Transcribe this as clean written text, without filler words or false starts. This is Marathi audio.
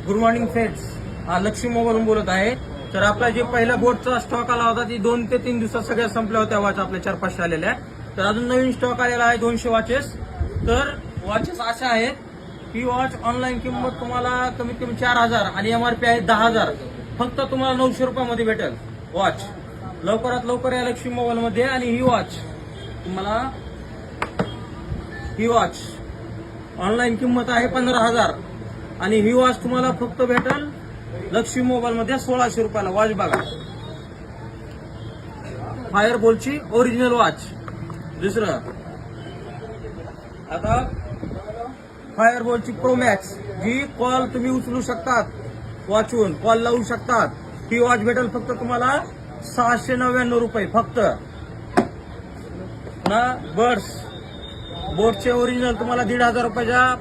गुड मॉर्निंग फ्रेंड्स, लक्ष्मी मोबाईलवरून बोलत आहे. तर आपला जे पहिला बोटचा स्टॉक आला होता ती 2 ते 3 दिवसात सगळ्या संपल्या होत्या वॉच आपल्या 4-500 आलेल्या. तर अजून नवीन स्टॉक आलेला आहे 200 वॉचेस. तर वॉचेस अशा आहेत, ही वॉच ऑनलाईन किंमत तुम्हाला कमीत कमी 4000 आणि एमआरपी आहे 10000. फक्त तुम्हाला 900 रुपयामध्ये भेटेल वॉच. लवकरात लवकर या लक्ष्मी मोबाईल मध्ये. आणि ही वॉच ऑनलाईन किंमत आहे 15000 आणि ही वॉच तुम्हाला फक्त भेटेल लक्ष्मी मोबाईल मध्ये 1600 रुपयाला. वॉच बघा, फायरबोल्टची ओरिजिनल वॉच. दुसरं आता फायरबोल्टची प्रो मॅक्स, जी कॉल तुम्ही उचलू शकतात, वॉचहून कॉल लावू शकतात. ही वॉच भेटेल फक्त तुम्हाला 699 रुपये फक्त. ना बर्ड्स बोटचे ओरिजिनल तुम्हाला 1500 रुपयाच्या